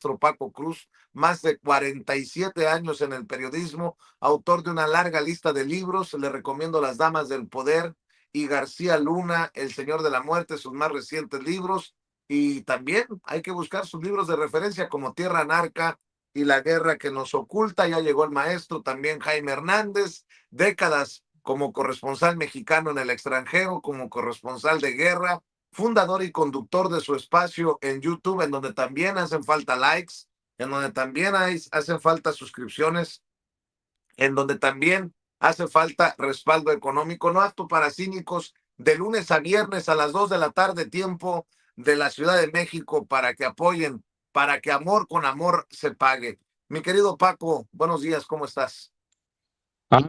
maestro Paco Cruz, más de 47 años en el periodismo, autor de una larga lista de libros. Le recomiendo Las Damas del Poder y García Luna, El Señor de la Muerte, sus más recientes libros. Y también hay que buscar sus libros de referencia como Tierra Narca y La Guerra que nos oculta. Ya llegó el maestro también Jaime Hernández, décadas como corresponsal mexicano en el extranjero, como corresponsal de guerra, fundador y conductor de su espacio en YouTube, en donde también hacen falta likes, en donde también hacen falta suscripciones, en donde también hace falta respaldo económico. No apto para cínicos, de lunes a viernes a las 2 de la tarde, tiempo de la Ciudad de México, para que apoyen, para que amor con amor se pague. Mi querido Paco, buenos días, ¿cómo estás?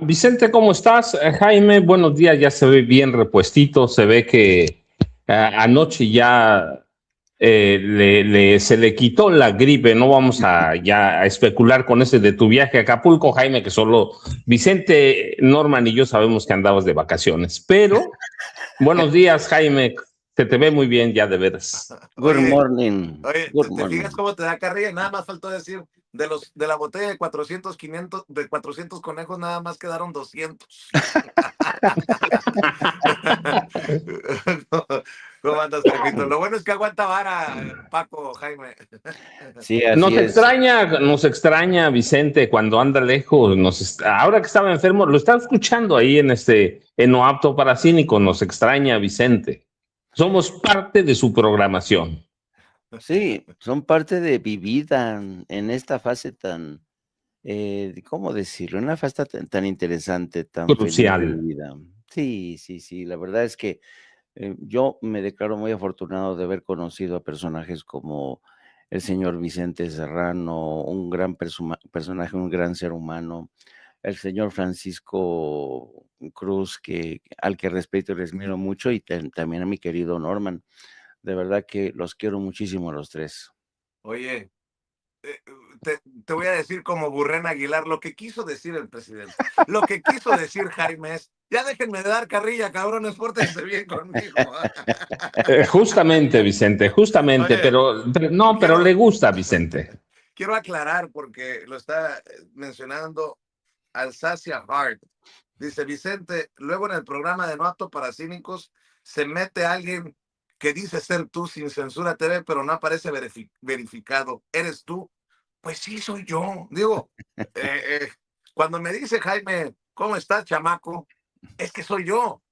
Vicente, ¿cómo estás? Jaime, buenos días, ya se ve bien repuestito, se ve que anoche ya se le quitó la gripe, no vamos a ya a especular con ese de tu viaje a Acapulco, Jaime, que solo Vicente, Norman y yo sabemos que andabas de vacaciones, pero buenos días, Jaime, se te ve muy bien ya de veras. Good Oye, morning. Oye, Good ¿te fijas morning. cómo te da carrilla? Nada más faltó decir, de la botella de 400, 500, de 400 conejos, nada más quedaron 200. ¿Cómo andas, Jaimito? Lo bueno es que aguanta vara, Paco, Jaime. Sí, así es. Nos extraña Vicente cuando anda lejos. Ahora que estaba enfermo, lo estaba escuchando ahí en No Apto para Cínicos. Nos extraña Vicente. Somos parte de su programación. Sí, son parte de mi vida en esta fase tan, ¿cómo decirlo? Una fase tan interesante, tan feliz de Crucial. mi vida. Sí, sí, sí. La verdad es que yo me declaro muy afortunado de haber conocido a personajes como el señor Vicente Serrano, un gran personaje, un gran ser humano, el señor Francisco Cruz, al que respeto y les admiro mucho, y también a mi querido Norman. De verdad que los quiero muchísimo a los tres. Oye, eh, te voy a decir como Burrén Aguilar lo que quiso decir el presidente. Lo que quiso decir Jaime es, ya déjenme de dar carrilla, cabrones, pórtense bien conmigo. Justamente, Vicente, justamente, Oye, pero le quiero, gusta Vicente. quiero aclarar porque lo está mencionando Alsacia Hart. Dice Vicente, luego en el programa de No Apto para Cínicos se mete alguien que dice ser tú sin censura TV, pero no aparece verificado. ¿Eres tú? Pues sí, soy yo. Digo, cuando me dice Jaime, ¿cómo estás, chamaco? Es que soy yo.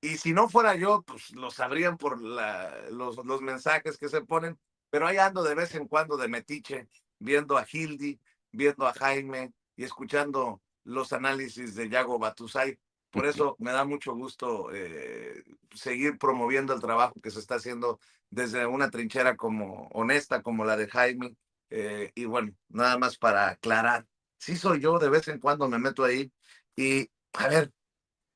Y si no fuera yo, pues lo sabrían por los mensajes que se ponen. Pero ahí ando de vez en cuando de metiche, viendo a Hildy, viendo a Jaime y escuchando los análisis de Yago Batusay. Por eso me da mucho gusto seguir promoviendo el trabajo que se está haciendo desde una trinchera como honesta como la de Jaime. Y bueno, nada más para aclarar, sí soy yo, de vez en cuando me meto ahí y a ver,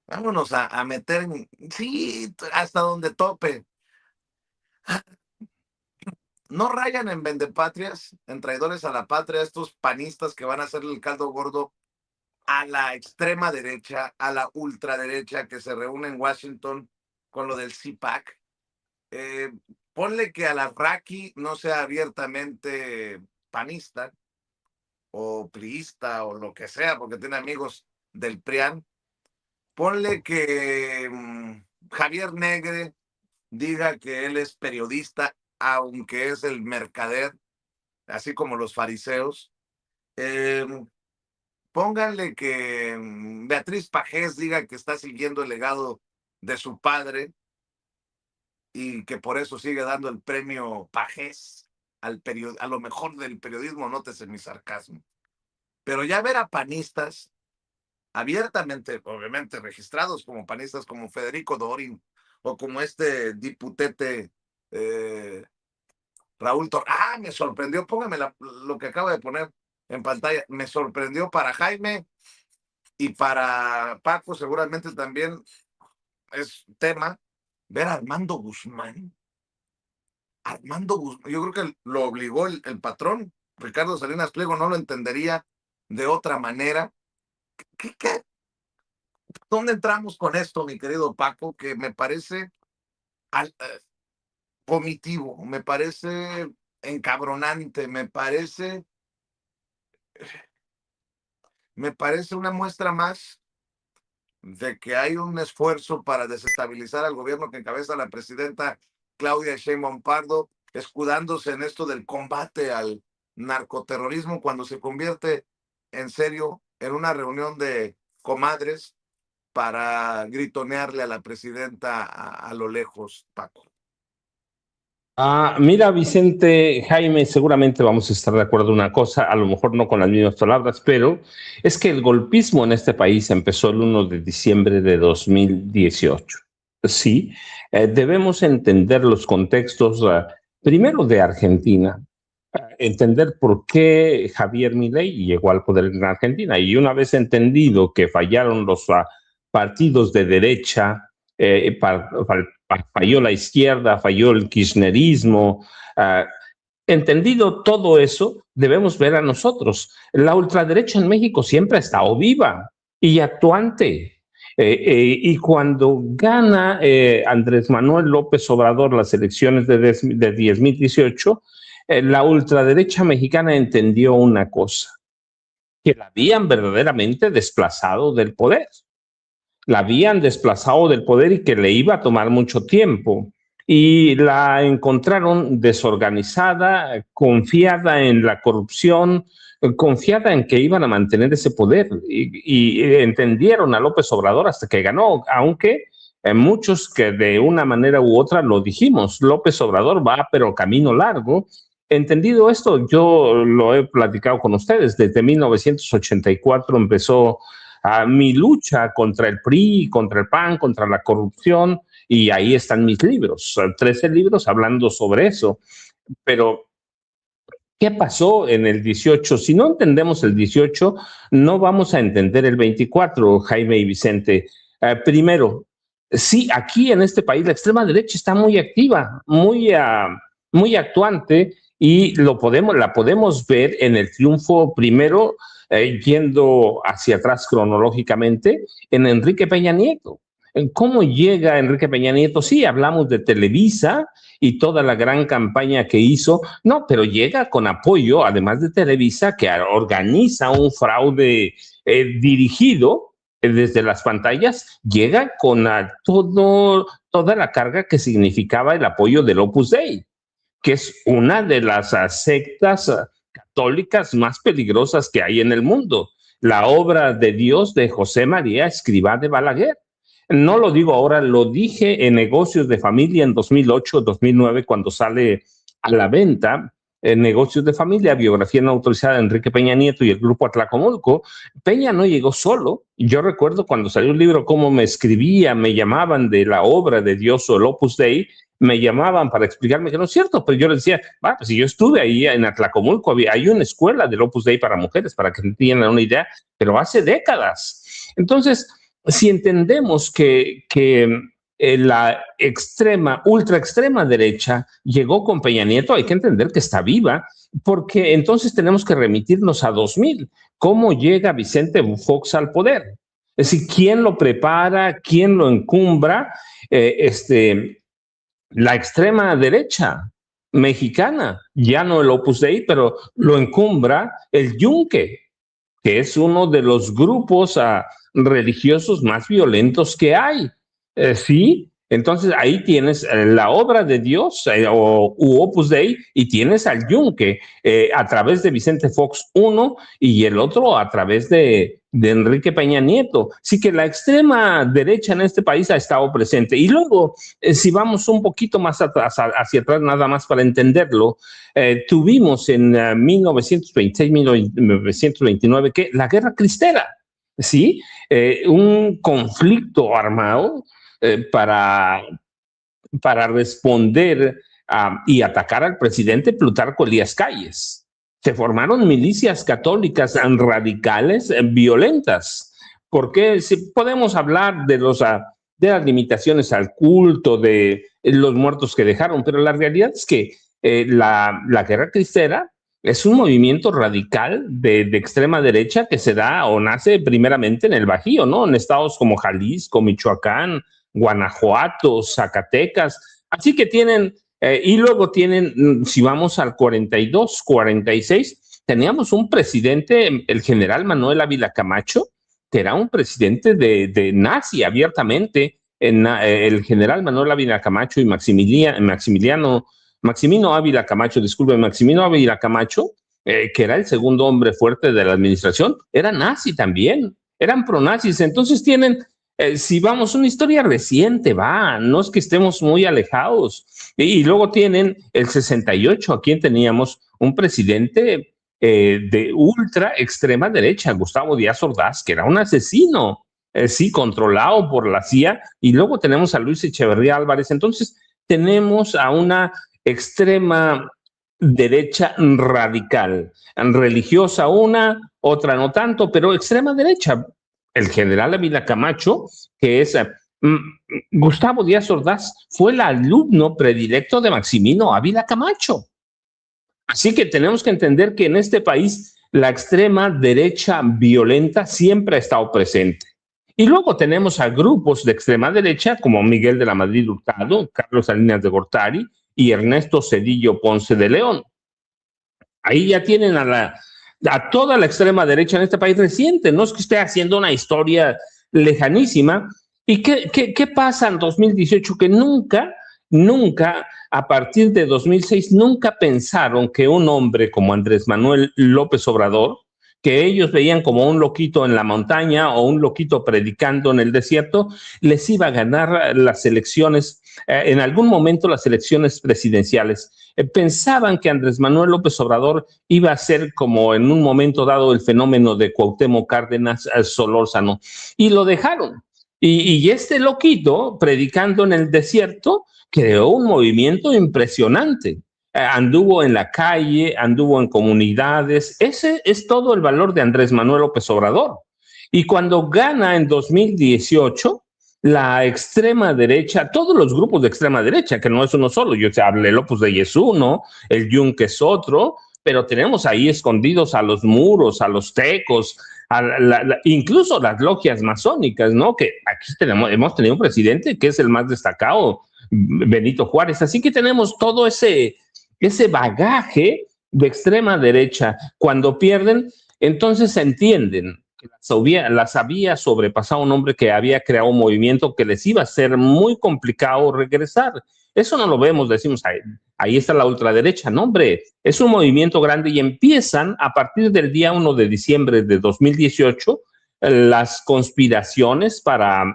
vámonos a meter, sí, hasta donde tope. No rayan en vendepatrias, en traidores a la patria, estos panistas que van a hacer el caldo gordo a la extrema derecha, a la ultraderecha que se reúne en Washington con lo del CPAC. Eh, Ponle que a la Raki no sea abiertamente panista o priista o lo que sea, porque tiene amigos del PRIAN. Ponle que Javier Negre diga que él es periodista, aunque es el mercader, así como los fariseos. Eh, Pónganle que Beatriz Pajés diga que está siguiendo el legado de su padre y que por eso sigue dando el premio Pajés a lo mejor del periodismo, nótese mi sarcasmo. Pero ya ver a panistas abiertamente, obviamente registrados como panistas, como Federico Dorin o como este diputete Raúl Tor. Ah, me sorprendió, póngame lo que acaba de poner en pantalla. Me sorprendió para Jaime y para Paco, seguramente también es tema, ver a Armando Guzmán. Armando Guzmán, yo creo que lo obligó el patrón, Ricardo Salinas Pliego, no lo entendería de otra manera. ¿Qué? ¿Dónde entramos con esto, mi querido Paco? Que me parece vomitivo, me parece encabronante. Me parece una muestra más de que hay un esfuerzo para desestabilizar al gobierno que encabeza la presidenta Claudia Sheinbaum Pardo, escudándose en esto del combate al narcoterrorismo, cuando se convierte en serio en una reunión de comadres para gritonearle a la presidenta a lo lejos, Paco. Mira, Vicente, Jaime, seguramente vamos a estar de acuerdo en una cosa, a lo mejor no con las mismas palabras, pero es que el golpismo en este país empezó el 1 de diciembre de 2018. Sí, debemos entender los contextos, primero de Argentina, entender por qué Javier Milei llegó al poder en Argentina. Y una vez entendido que fallaron los partidos de derecha, falló la izquierda, falló el kirchnerismo, entendido todo eso, debemos ver a nosotros. La ultraderecha en México siempre ha estado viva y actuante. Y cuando gana Andrés Manuel López Obrador las elecciones de 2018, la ultraderecha mexicana entendió una cosa, que la habían verdaderamente desplazado del poder. La habían desplazado del poder y que le iba a tomar mucho tiempo. Y la encontraron desorganizada, confiada en la corrupción, confiada en que iban a mantener ese poder. Y entendieron a López Obrador hasta que ganó, aunque muchos que de una manera u otra lo dijimos, López Obrador va pero camino largo. Entendido esto, yo lo he platicado con ustedes, desde 1984 empezó mi lucha contra el PRI, contra el PAN, contra la corrupción, y ahí están mis libros, 13 libros hablando sobre eso. Pero, ¿qué pasó en el 18? Si no entendemos el 18, no vamos a entender el 24, Jaime y Vicente. Primero, sí, aquí en este país la extrema derecha está muy activa, muy actuante, y la podemos ver en el triunfo primero, yendo hacia atrás cronológicamente, en Enrique Peña Nieto. ¿Cómo llega Enrique Peña Nieto? Sí, hablamos de Televisa y toda la gran campaña que hizo, no, pero llega con apoyo, además de Televisa, que organiza un fraude dirigido desde las pantallas, llega con toda la carga que significaba el apoyo del Opus Dei, que es una de las sectas católicas más peligrosas que hay en el mundo, la obra de Dios de José María Escrivá de Balaguer. No lo digo ahora, lo dije en Negocios de Familia en 2008-2009, cuando sale a la venta en Negocios de Familia, biografía no autorizada de Enrique Peña Nieto y el grupo Atlacomulco. Peña no llegó solo. Yo recuerdo cuando salió el libro, cómo me escribía, me llamaban de la obra de Dios o el Opus Dei, me llamaban para explicarme que no es cierto, pero yo les decía, pues si yo estuve ahí en Atlacomulco, hay una escuela del Opus Dei para mujeres, para que tengan una idea, pero hace décadas. Entonces, si entendemos que la ultra extrema derecha llegó con Peña Nieto, hay que entender que está viva, porque entonces tenemos que remitirnos a 2000. ¿Cómo llega Vicente Fox al poder? Es decir, ¿quién lo prepara? ¿Quién lo encumbra? La extrema derecha mexicana, ya no el Opus Dei, pero lo encumbra el Yunque, que es uno de los grupos religiosos más violentos que hay. Sí, entonces ahí tienes la obra de Dios u Opus Dei, y tienes al Yunque a través de Vicente Fox uno, y el otro a través de Enrique Peña Nieto. Sí que la extrema derecha en este país ha estado presente. Y luego, si vamos un poquito más atrás, hacia atrás, nada más para entenderlo, tuvimos en 1926-1929 la Guerra Cristera, ¿sí? Un conflicto armado para responder y atacar al presidente Plutarco Elías Calles. Se formaron milicias católicas radicales, violentas. Porque si podemos hablar de las limitaciones al culto, de los muertos que dejaron, pero la realidad es que la Guerra Cristera es un movimiento radical de extrema derecha que se da o nace primeramente en el Bajío, ¿no? En estados como Jalisco, Michoacán, Guanajuato, Zacatecas. Así que tienen Y luego tienen, si vamos al 42, 46, teníamos un presidente, el general Manuel Ávila Camacho, que era un presidente de nazi abiertamente. El general Manuel Ávila Camacho y Maximino Ávila Camacho, disculpe, Maximino Ávila Camacho, que era el segundo hombre fuerte de la administración, era nazi también, eran pronazis. Entonces tienen, si vamos, una historia reciente, no es que estemos muy alejados. Y luego tienen el 68, aquí teníamos un presidente de ultra extrema derecha, Gustavo Díaz Ordaz, que era un asesino, sí, controlado por la CIA. Y luego tenemos a Luis Echeverría Álvarez. Entonces tenemos a una extrema derecha radical, religiosa una, otra no tanto, pero extrema derecha. El general Ávila Camacho, que es Gustavo Díaz Ordaz, fue el alumno predilecto de Maximino Ávila Camacho. Así que tenemos que entender que en este país la extrema derecha violenta siempre ha estado presente. Y luego tenemos a grupos de extrema derecha como Miguel de la Madrid Hurtado, Carlos Salinas de Gortari y Ernesto Zedillo Ponce de León. Ahí ya tienen a toda la extrema derecha en este país reciente. No es que esté haciendo una historia lejanísima. ¿Y qué pasa en 2018? Que nunca, a partir de 2006, nunca pensaron que un hombre como Andrés Manuel López Obrador, que ellos veían como un loquito en la montaña o un loquito predicando en el desierto, les iba a ganar las elecciones, en algún momento las elecciones presidenciales. Pensaban que Andrés Manuel López Obrador iba a ser como en un momento dado el fenómeno de Cuauhtémoc Cárdenas Solórzano, y lo dejaron. Y este loquito, predicando en el desierto, creó un movimiento impresionante. Anduvo en la calle, anduvo en comunidades. Ese es todo el valor de Andrés Manuel López Obrador. Y cuando gana en 2018, la extrema derecha, todos los grupos de extrema derecha, que no es uno solo, yo te hablé, el Opus Dei es uno, el Yunque es otro, pero tenemos ahí escondidos a los muros, a los tecos, incluso las logias masónicas, ¿no? Que aquí hemos tenido un presidente que es el más destacado, Benito Juárez. Así que tenemos todo ese bagaje de extrema derecha. Cuando pierden, entonces entienden que las había sobrepasado un hombre que había creado un movimiento que les iba a ser muy complicado regresar. Eso no lo vemos, decimos, ahí está la ultraderecha. No, hombre, es un movimiento grande y empiezan a partir del día 1 de diciembre de 2018 las conspiraciones para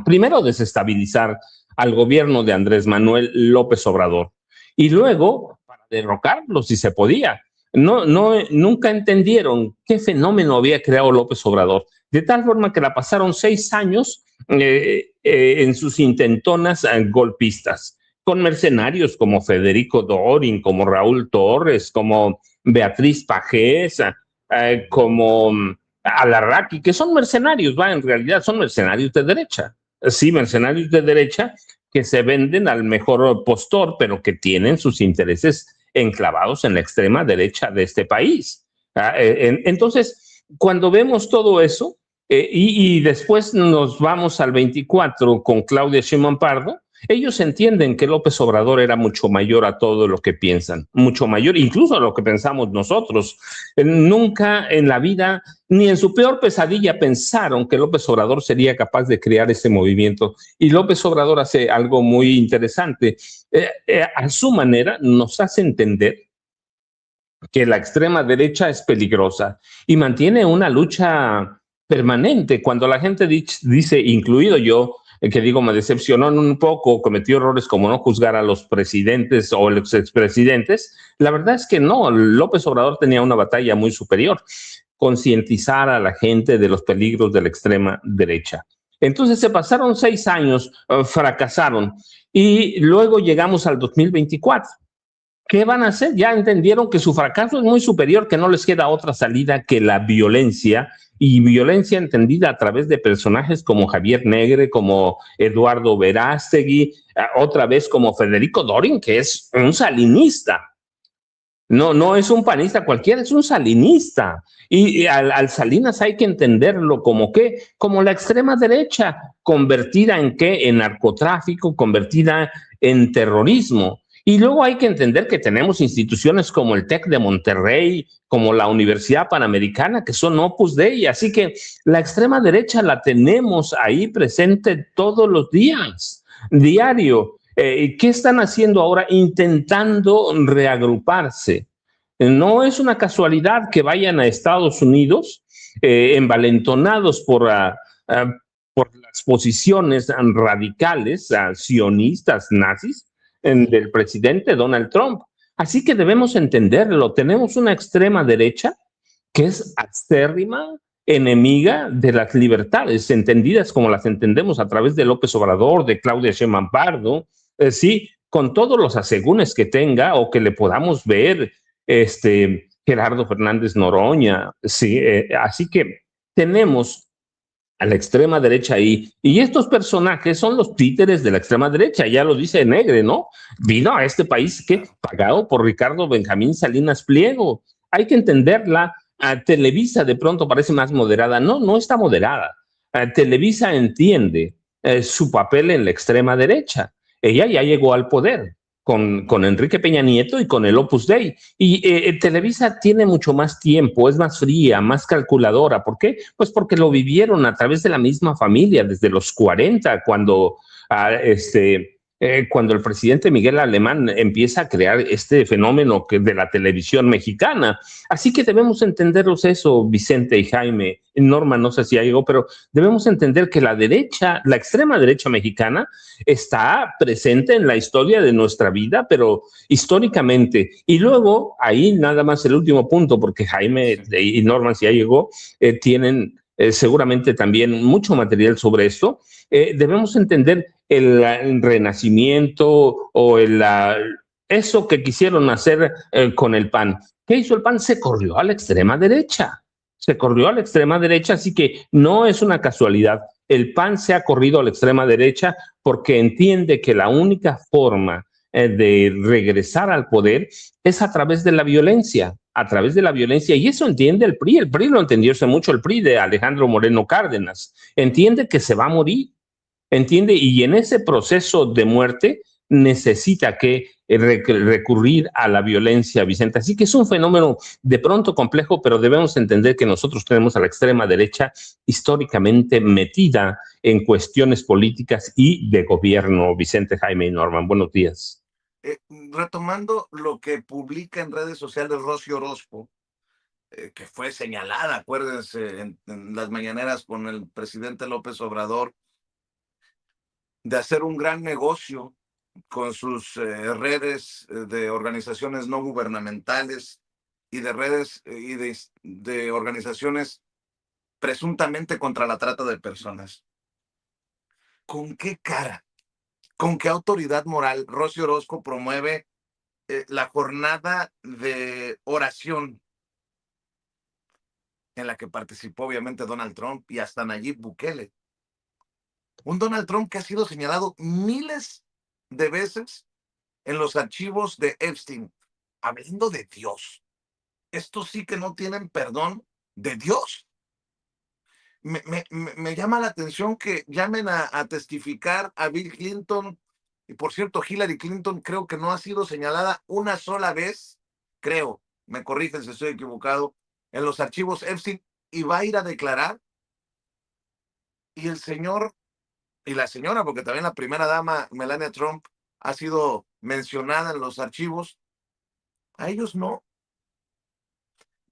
primero desestabilizar al gobierno de Andrés Manuel López Obrador y luego para derrocarlo si se podía. Nunca entendieron qué fenómeno había creado López Obrador, de tal forma que la pasaron 6 años en sus intentonas golpistas, con mercenarios como Federico Dorin, como Raúl Torres, como Beatriz Pajés, como Alarraqui, que son mercenarios, en realidad son mercenarios de derecha. Sí, mercenarios de derecha que se venden al mejor postor, pero que tienen sus intereses enclavados en la extrema derecha de este país. Entonces, cuando vemos todo eso, y después nos vamos al 24 con Claudia Sheinbaum Pardo, ellos entienden que López Obrador era mucho mayor a todo lo que piensan, mucho mayor incluso a lo que pensamos nosotros. Nunca en la vida, ni en su peor pesadilla, pensaron que López Obrador sería capaz de crear ese movimiento. Y López Obrador hace algo muy interesante. A su manera nos hace entender que la extrema derecha es peligrosa y mantiene una lucha permanente. Cuando la gente dice, incluido yo, que digo, me decepcionó un poco, cometió errores como no juzgar a los presidentes o los expresidentes, la verdad es que no, López Obrador tenía una batalla muy superior, concientizar a la gente de los peligros de la extrema derecha. Entonces se pasaron 6 años, fracasaron, y luego llegamos al 2024. ¿Qué van a hacer? Ya entendieron que su fracaso es muy superior, que no les queda otra salida que la violencia, y violencia entendida a través de personajes como Javier Negre, como Eduardo Verástegui, otra vez como Federico Dorin, que es un salinista. No es un panista cualquiera, es un salinista. Y al Salinas hay que entenderlo como la extrema derecha, convertida en qué, en narcotráfico, convertida en terrorismo. Y luego hay que entender que tenemos instituciones como el TEC de Monterrey, como la Universidad Panamericana, que son Opus Dei. Así que la extrema derecha la tenemos ahí presente todos los días, diario. ¿Qué están haciendo ahora? Intentando reagruparse. No es una casualidad que vayan a Estados Unidos envalentonados por las posiciones radicales, sionistas, nazis, del presidente Donald Trump. Así que debemos entenderlo. Tenemos una extrema derecha que es acérrima enemiga de las libertades, entendidas como las entendemos a través de López Obrador, de Claudia Sheinbaum Pardo, sí, con todos los asegúnes que tenga o que le podamos ver, Gerardo Fernández Noroña, sí, así que tenemos a la extrema derecha ahí. Y estos personajes son los títeres de la extrema derecha, ya lo dice Negre, ¿no? Vino a este país que pagado por Ricardo Benjamín Salinas Pliego. Hay que entenderla. Televisa de pronto parece más moderada. No, no está moderada. Televisa entiende su papel en la extrema derecha. Ella ya llegó al poder con Enrique Peña Nieto y con el Opus Dei. Y Televisa tiene mucho más tiempo, es más fría, más calculadora. ¿Por qué? Pues porque lo vivieron a través de la misma familia desde los 40, cuando el presidente Miguel Alemán empieza a crear este fenómeno de la televisión mexicana. Así que debemos entenderlos eso, Vicente y Jaime. Norma, no sé si ya llegó, pero debemos entender que la derecha, la extrema derecha mexicana, está presente en la historia de nuestra vida, pero históricamente. Y luego, ahí nada más el último punto, porque Jaime y Norma, si ya llegó, tienen seguramente también mucho material sobre esto. Debemos entender el renacimiento o eso que quisieron hacer con el PAN. ¿Qué hizo el PAN? Se corrió a la extrema derecha. Se corrió a la extrema derecha, así que no es una casualidad. El PAN se ha corrido a la extrema derecha porque entiende que la única forma de regresar al poder es a través de la violencia, a través de la violencia. Y eso entiende el PRI. El PRI lo entendió hace mucho, el PRI de Alejandro Moreno Cárdenas. Entiende que se va a morir, entiende, y en ese proceso de muerte necesita que recurrir a la violencia, Vicente. Así que es un fenómeno de pronto complejo, pero debemos entender que nosotros tenemos a la extrema derecha históricamente metida en cuestiones políticas y de gobierno. Vicente, Jaime y Norman, buenos días. Retomando lo que publica en redes sociales Rocío Orozco, que fue señalada, acuérdense, en las mañaneras con el presidente López Obrador, de hacer un gran negocio con sus redes de organizaciones no gubernamentales y de redes y de organizaciones presuntamente contra la trata de personas. ¿Con qué cara? ¿Con qué autoridad moral Rocío Orozco promueve la jornada de oración en la que participó obviamente Donald Trump y hasta Nayib Bukele? Un Donald Trump que ha sido señalado miles de veces en los archivos de Epstein, hablando de Dios. Estos sí que no tienen perdón de Dios. Me llama la atención que llamen a testificar a Bill Clinton. Y por cierto, Hillary Clinton creo que no ha sido señalada una sola vez, creo, me corrigen si estoy equivocado, en los archivos Epstein, y va a ir a declarar. Y el señor y la señora, porque también la primera dama, Melania Trump, ha sido mencionada en los archivos, a ellos no.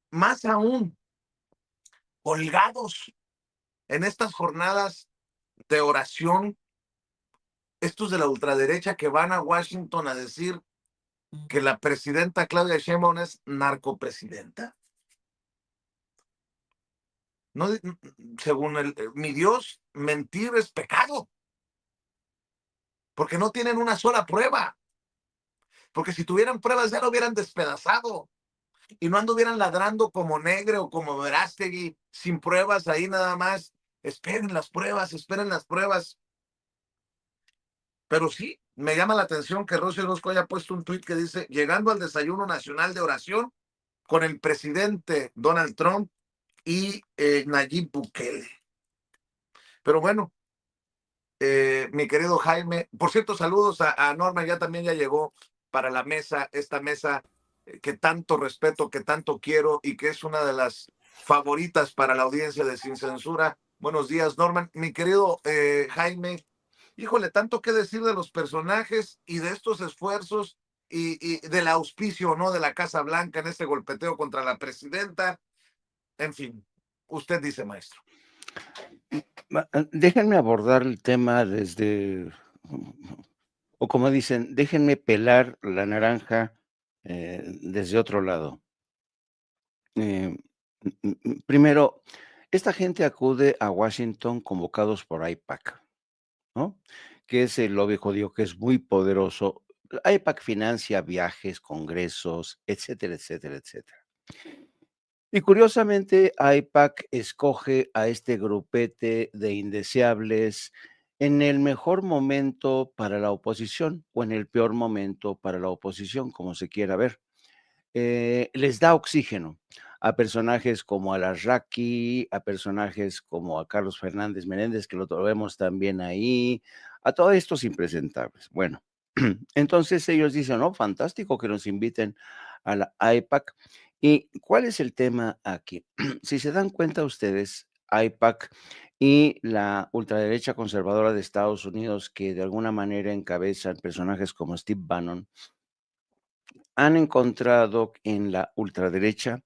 Más aún, colgados en estas jornadas de oración, estos de la ultraderecha que van a Washington a decir que la presidenta Claudia Sheinbaum es narcopresidenta. No, según mi Dios, mentir es pecado, porque no tienen una sola prueba. Porque si tuvieran pruebas ya lo hubieran despedazado y no anduvieran ladrando como Negre o como Verástegui sin pruebas ahí nada más. Esperen las pruebas, esperen las pruebas. Pero sí, me llama la atención que Rocío Orozco haya puesto un tuit que dice: llegando al desayuno nacional de oración con el presidente Donald Trump y Nayib Bukele. Pero bueno, mi querido Jaime. Por cierto, saludos a Norma, ya llegó para la mesa, esta mesa que tanto respeto, que tanto quiero y que es una de las favoritas para la audiencia de Sin Censura. Buenos días, Norman. Mi querido Jaime, híjole, tanto que decir de los personajes y de estos esfuerzos y del auspicio, ¿no? De la Casa Blanca en este golpeteo contra la presidenta. En fin, usted dice, maestro. Déjenme abordar el tema desde, o como dicen, déjenme pelar la naranja desde otro lado. Primero, esta gente acude a Washington convocados por AIPAC, ¿no? Que es el lobby judío que es muy poderoso. AIPAC financia viajes, congresos, etcétera, etcétera, etcétera. Y curiosamente, AIPAC escoge a este grupete de indeseables en el mejor momento para la oposición o en el peor momento para la oposición, como se quiera ver. Les da oxígeno a personajes como Al-Arraqui, a personajes como a Carlos Fernández Menéndez, que lo vemos también ahí, a todos estos impresentables. Bueno, entonces ellos dicen, no, fantástico que nos inviten a la AIPAC. ¿Y cuál es el tema aquí? Si se dan cuenta ustedes, AIPAC y la ultraderecha conservadora de Estados Unidos, que de alguna manera encabezan personajes como Steve Bannon, han encontrado en la ultraderecha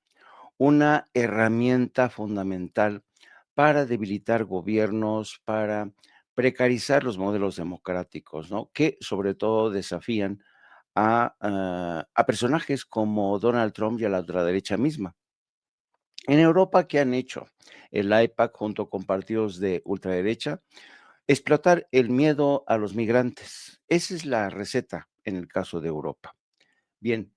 una herramienta fundamental para debilitar gobiernos, para precarizar los modelos democráticos, ¿no? Que sobre todo desafían a personajes como Donald Trump y a la ultraderecha misma. En Europa, ¿qué han hecho? El AIPAC junto con partidos de ultraderecha, explotar el miedo a los migrantes. Esa es la receta en el caso de Europa. Bien,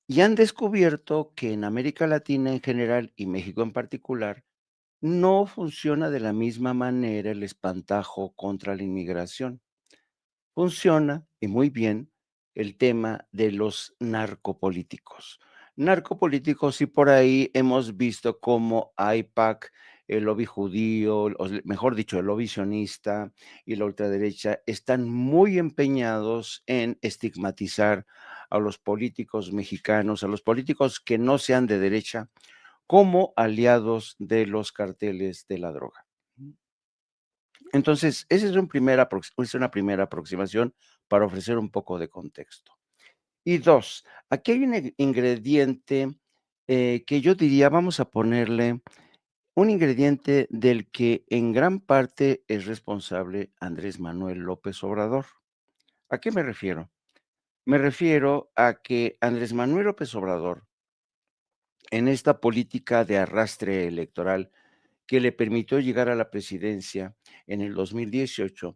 y han descubierto que en América Latina en general y México en particular, no funciona de la misma manera el espantajo contra la inmigración. Funciona, y muy bien, el tema de los narcopolíticos. Narcopolíticos, y por ahí hemos visto cómo AIPAC, el lobby judío, mejor dicho, el lobby sionista y la ultraderecha están muy empeñados en estigmatizar a los políticos mexicanos, a los políticos que no sean de derecha, como aliados de los carteles de la droga. Entonces, esa es una primera aproximación para ofrecer un poco de contexto. Y dos, aquí hay un ingrediente que yo diría, vamos a ponerle un ingrediente del que en gran parte es responsable Andrés Manuel López Obrador. ¿A qué me refiero? Me refiero a que Andrés Manuel López Obrador, en esta política de arrastre electoral que le permitió llegar a la presidencia en el 2018,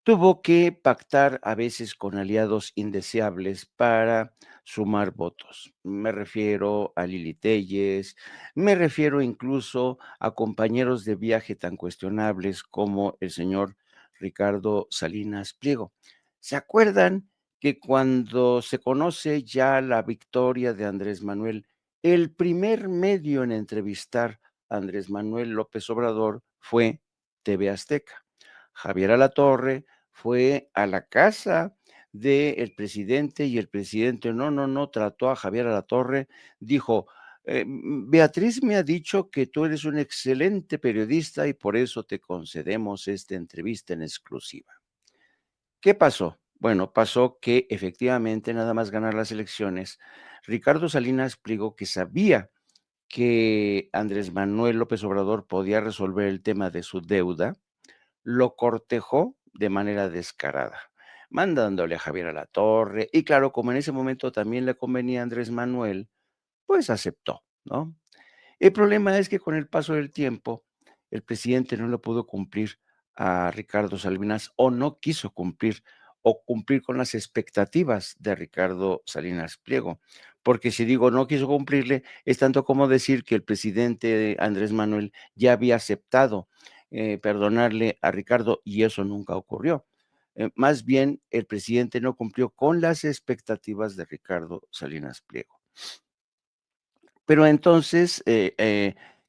tuvo que pactar a veces con aliados indeseables para sumar votos. Me refiero a Lili Téllez, me refiero incluso a compañeros de viaje tan cuestionables como el señor Ricardo Salinas Pliego. ¿Se acuerdan que cuando se conoce ya la victoria de Andrés Manuel, el primer medio en entrevistar a Andrés Manuel López Obrador fue TV Azteca? Javier Alatorre fue a la casa del presidente y el presidente no, trató a Javier Alatorre, dijo, Beatriz me ha dicho que tú eres un excelente periodista y por eso te concedemos esta entrevista en exclusiva. ¿Qué pasó? Bueno, pasó que efectivamente nada más ganar las elecciones, Ricardo Salinas Pliego, que sabía que Andrés Manuel López Obrador podía resolver el tema de su deuda, lo cortejó de manera descarada, mandándole a Javier Alatorre, y claro, como en ese momento también le convenía a Andrés Manuel, pues aceptó, ¿no? El problema es que con el paso del tiempo, el presidente no le pudo cumplir a Ricardo Salinas o no quiso cumplir o cumplir con las expectativas de Ricardo Salinas Pliego. Porque si digo no quiso cumplirle, es tanto como decir que el presidente Andrés Manuel ya había aceptado perdonarle a Ricardo y eso nunca ocurrió. Más bien, el presidente no cumplió con las expectativas de Ricardo Salinas Pliego. Pero entonces,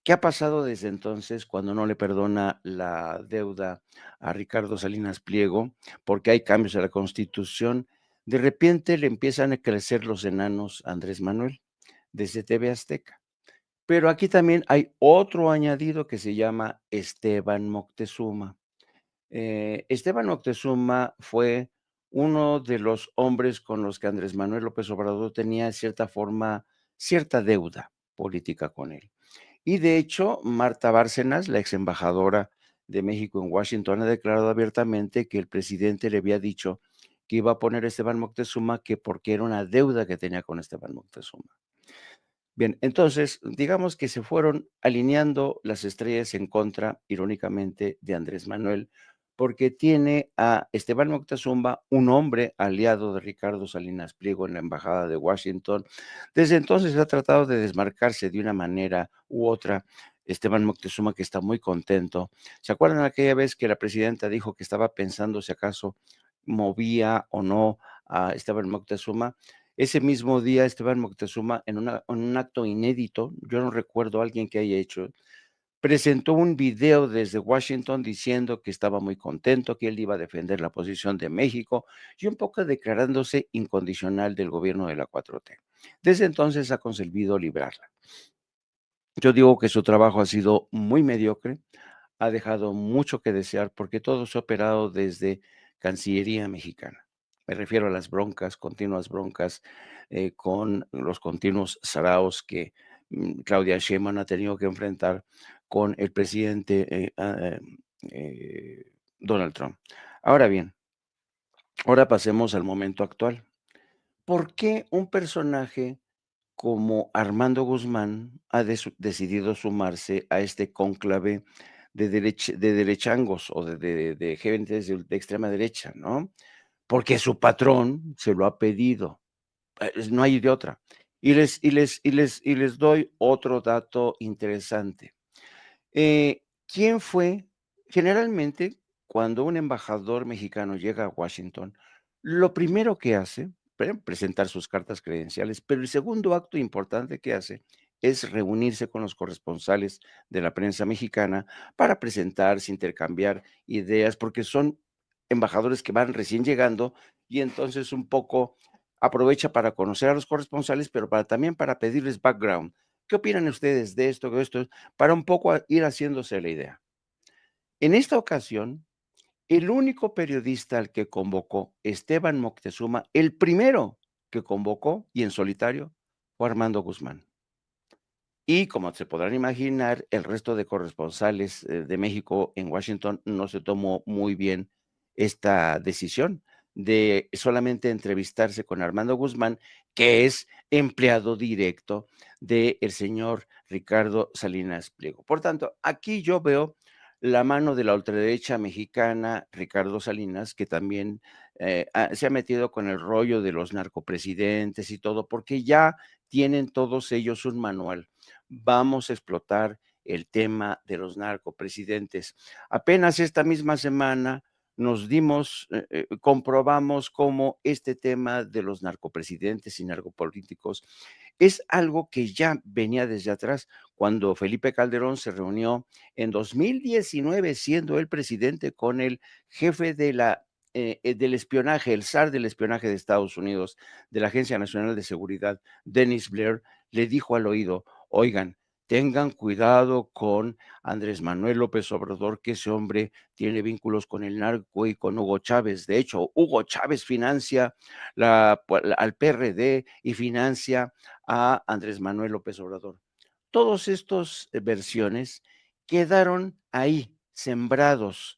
¿Qué ha pasado desde entonces cuando no le perdona la deuda a Ricardo Salinas Pliego? Porque hay cambios a la Constitución. De repente le empiezan a crecer los enanos a Andrés Manuel desde TV Azteca. Pero aquí también hay otro añadido que se llama Esteban Moctezuma. Esteban Moctezuma fue uno de los hombres con los que Andrés Manuel López Obrador tenía cierta forma, cierta deuda política con él. Y de hecho, Marta Bárcenas, la ex embajadora de México en Washington, ha declarado abiertamente que el presidente le había dicho que iba a poner a Esteban Moctezuma, que porque era una deuda que tenía con Esteban Moctezuma. Bien, entonces, digamos que se fueron alineando las estrellas en contra, irónicamente, de Andrés Manuel, porque tiene a Esteban Moctezuma, un hombre aliado de Ricardo Salinas Pliego en la embajada de Washington. Desde entonces ha tratado de desmarcarse de una manera u otra. Esteban Moctezuma, que está muy contento. ¿Se acuerdan aquella vez que la presidenta dijo que estaba pensando si acaso movía o no a Esteban Moctezuma? Ese mismo día, Esteban Moctezuma, en un acto inédito, yo no recuerdo a alguien que haya hecho, presentó un video desde Washington diciendo que estaba muy contento, que él iba a defender la posición de México y un poco declarándose incondicional del gobierno de la 4T. Desde entonces ha conseguido librarla. Yo digo que su trabajo ha sido muy mediocre, ha dejado mucho que desear porque todo se ha operado desde Cancillería mexicana. Me refiero a las broncas, continuas broncas, con los continuos saraos que Claudia Sheinbaum ha tenido que enfrentar con el presidente Donald Trump. Ahora bien, ahora pasemos al momento actual. ¿Por qué un personaje como Armando Guzmán ha decidido sumarse a este cónclave de derechangos o de gentes de extrema derecha, ¿no? Porque su patrón se lo ha pedido, no hay de otra. Y les doy otro dato interesante. ¿Quién fue? Generalmente, cuando un embajador mexicano llega a Washington, lo primero que hace, presentar sus cartas credenciales, pero el segundo acto importante que hace es reunirse con los corresponsales de la prensa mexicana para presentarse, intercambiar ideas, porque son embajadores que van recién llegando y entonces un poco aprovecha para conocer a los corresponsales, pero también para pedirles background. ¿Qué opinan ustedes de esto, de esto? Para un poco ir haciéndose la idea. En esta ocasión, el único periodista al que convocó Esteban Moctezuma, el primero que convocó y en solitario, fue Armando Guzmán. Y como se podrán imaginar, el resto de corresponsales de México en Washington no se tomó muy bien esta decisión de solamente entrevistarse con Armando Guzmán, que es empleado directo del señor Ricardo Salinas Pliego. Por tanto, aquí yo veo la mano de la ultraderecha mexicana, Ricardo Salinas, que también se ha metido con el rollo de los narcopresidentes y todo, porque ya tienen todos ellos un manual. Vamos a explotar el tema de los narcopresidentes. Apenas esta misma semana comprobamos cómo este tema de los narcopresidentes y narcopolíticos es algo que ya venía desde atrás, cuando Felipe Calderón se reunió en 2019, siendo el presidente, con el jefe del espionaje, el zar del espionaje de Estados Unidos, de la Agencia Nacional de Seguridad, Dennis Blair, le dijo al oído: oigan, tengan cuidado con Andrés Manuel López Obrador, que ese hombre tiene vínculos con el narco y con Hugo Chávez. De hecho, Hugo Chávez financia al PRD y financia a Andrés Manuel López Obrador. Todas estas versiones quedaron ahí, sembrados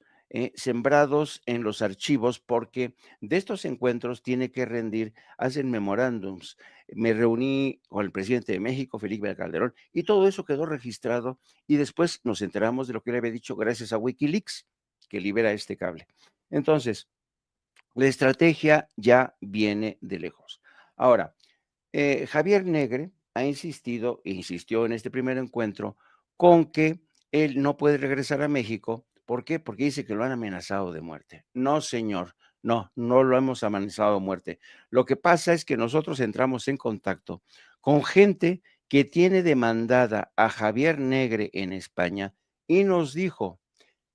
en los archivos, porque de estos encuentros tiene que rendir, hacen memorándums. Me reuní con el presidente de México, Felipe Calderón, y todo eso quedó registrado y después nos enteramos de lo que le había dicho gracias a Wikileaks, que libera este cable. Entonces, la estrategia ya viene de lejos. Ahora, Javier Negre ha insistido, e insistió en este primer encuentro, con que él no puede regresar a México. ¿Por qué? Porque dice que lo han amenazado de muerte. No, señor, no lo hemos amenazado de muerte. Lo que pasa es que nosotros entramos en contacto con gente que tiene demandada a Javier Negre en España y nos dijo: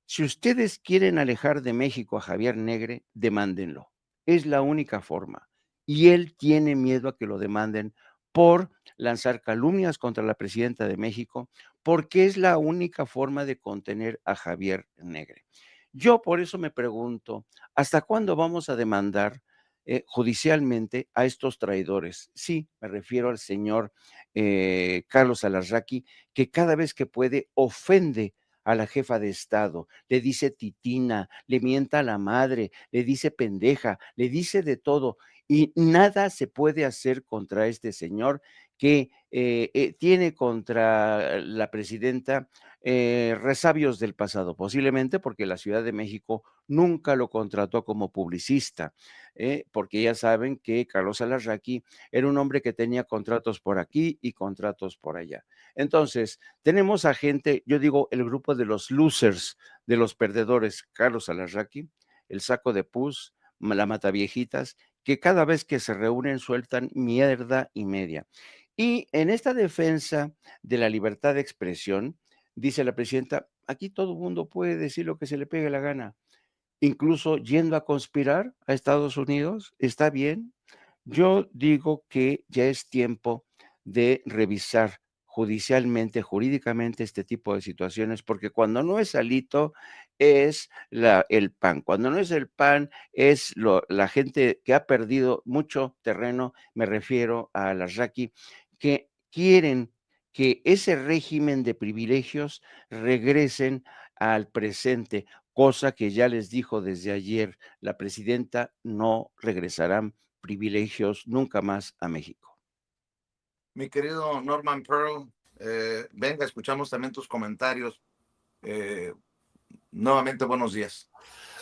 si ustedes quieren alejar de México a Javier Negre, demándenlo. Es la única forma. Y él tiene miedo a que lo demanden por lanzar calumnias contra la presidenta de México, porque es la única forma de contener a Javier Negre. Yo por eso me pregunto, ¿hasta cuándo vamos a demandar judicialmente a estos traidores? Sí, me refiero al señor Carlos Alarraqui, que cada vez que puede ofende a la jefa de Estado, le dice titina, le mienta a la madre, le dice pendeja, le dice de todo, y nada se puede hacer contra este señor que tiene contra la presidenta resabios del pasado, posiblemente porque la Ciudad de México nunca lo contrató como publicista, porque ya saben que Carlos Alarraqui era un hombre que tenía contratos por aquí y contratos por allá. Entonces, tenemos a gente, yo digo, el grupo de los losers, de los perdedores, Carlos Alarraqui, el Saco de Pus, la Mataviejitas, que cada vez que se reúnen sueltan mierda y media. Y en esta defensa de la libertad de expresión, dice la presidenta, aquí todo el mundo puede decir lo que se le pegue la gana, incluso yendo a conspirar a Estados Unidos, está bien. Yo digo que ya es tiempo de revisar judicialmente, jurídicamente este tipo de situaciones, porque cuando no es Alito, es el PAN. Cuando no es el PAN, es la gente que ha perdido mucho terreno, me refiero a Alarraqui, que quieren que ese régimen de privilegios regresen al presente, cosa que ya les dijo desde ayer la presidenta, no regresarán privilegios nunca más a México. Mi querido Norman Pearl, venga, escuchamos también tus comentarios. Nuevamente, buenos días.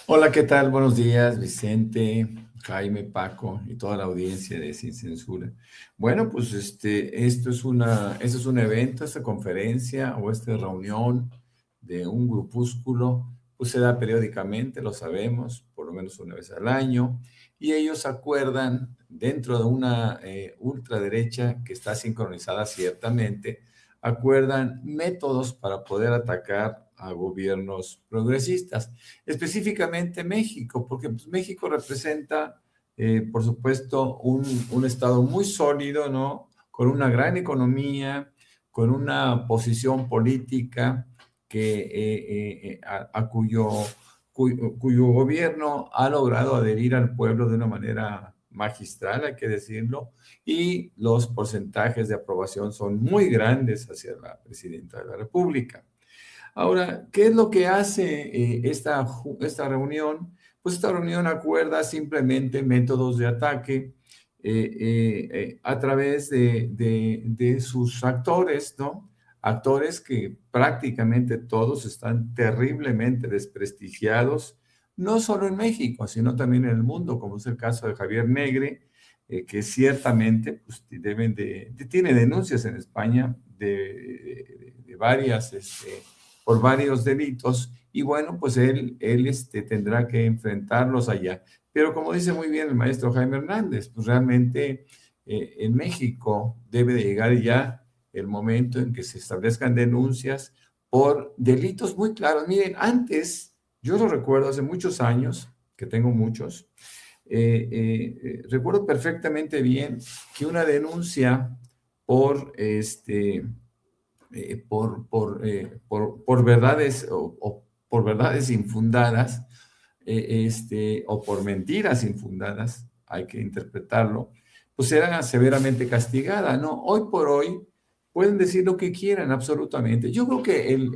Hola, ¿qué tal? Buenos días, Vicente, Jaime, Paco y toda la audiencia de Sin Censura. Bueno, pues esto es un evento, esta conferencia o esta reunión de un grupúsculo, pues se da periódicamente, lo sabemos, por lo menos una vez al año, y ellos acuerdan dentro de una ultraderecha que está sincronizada ciertamente, acuerdan métodos para poder atacar a gobiernos progresistas, específicamente México, porque pues, México representa, por supuesto, un estado muy sólido, ¿no? Con una gran economía, con una posición política a cuyo gobierno ha logrado adherir al pueblo de una manera magistral, hay que decirlo, y los porcentajes de aprobación son muy grandes hacia la presidenta de la República. Ahora, ¿qué es lo que hace esta reunión? Pues esta reunión acuerda simplemente métodos de ataque a través de sus actores, ¿no? Actores que prácticamente todos están terriblemente desprestigiados, no solo en México, sino también en el mundo, como es el caso de Javier Negre, que ciertamente pues, tiene denuncias en España de varias por varios delitos y bueno, pues él tendrá que enfrentarlos allá. Pero como dice muy bien el maestro Jaime Hernández, pues realmente en México debe de llegar ya el momento en que se establezcan denuncias por delitos muy claros. Miren, antes, yo lo recuerdo hace muchos años, que tengo muchos, recuerdo perfectamente bien que una denuncia por por verdades o por verdades infundadas o por mentiras infundadas, hay que interpretarlo, pues era severamente castigada, ¿no? Hoy por hoy pueden decir lo que quieran absolutamente. Yo creo que el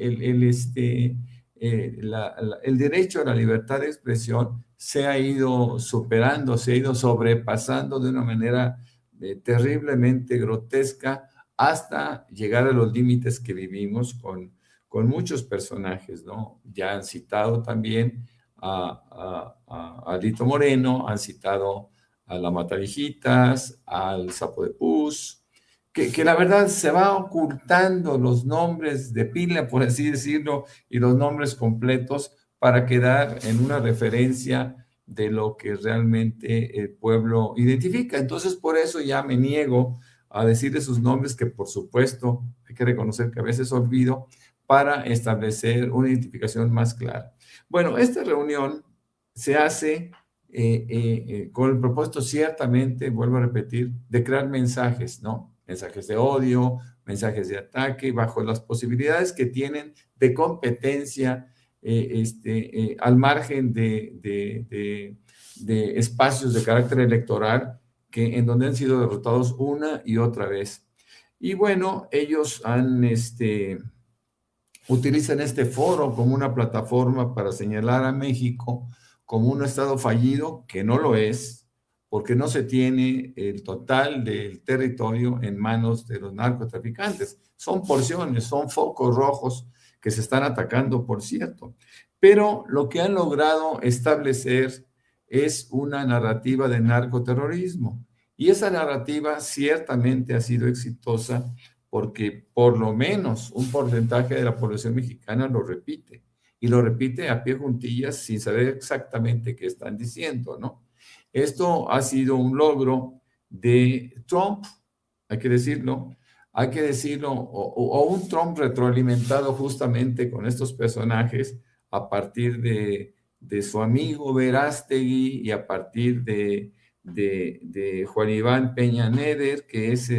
derecho a la libertad de expresión se ha ido superando, se ha ido sobrepasando de una manera terriblemente grotesca hasta llegar a los límites que vivimos con muchos personajes, ¿no? Ya han citado también a Alito Moreno, han citado a la Matavijitas, al Sapo de Pus, que la verdad se va ocultando los nombres de pila, por así decirlo, y los nombres completos para quedar en una referencia de lo que realmente el pueblo identifica. Entonces, por eso ya me niego a decirle sus nombres, que por supuesto hay que reconocer que a veces olvido, para establecer una identificación más clara. Bueno, esta reunión se hace con el propósito, ciertamente, vuelvo a repetir, de crear mensajes, ¿no? Mensajes de odio, mensajes de ataque, bajo las posibilidades que tienen de competencia al margen de espacios de carácter electoral en donde han sido derrotados una y otra vez. Y bueno, ellos utilizan este foro como una plataforma para señalar a México como un estado fallido, que no lo es, porque no se tiene el total del territorio en manos de los narcotraficantes. Son porciones, son focos rojos que se están atacando, por cierto. Pero lo que han logrado establecer es una narrativa de narcoterrorismo. Y esa narrativa ciertamente ha sido exitosa porque por lo menos un porcentaje de la población mexicana lo repite. Y lo repite a pie juntillas sin saber exactamente qué están diciendo, ¿no? Esto ha sido un logro de Trump, hay que decirlo, o un Trump retroalimentado justamente con estos personajes a partir de su amigo Verástegui y a partir de Juan Iván Peña Neder, que es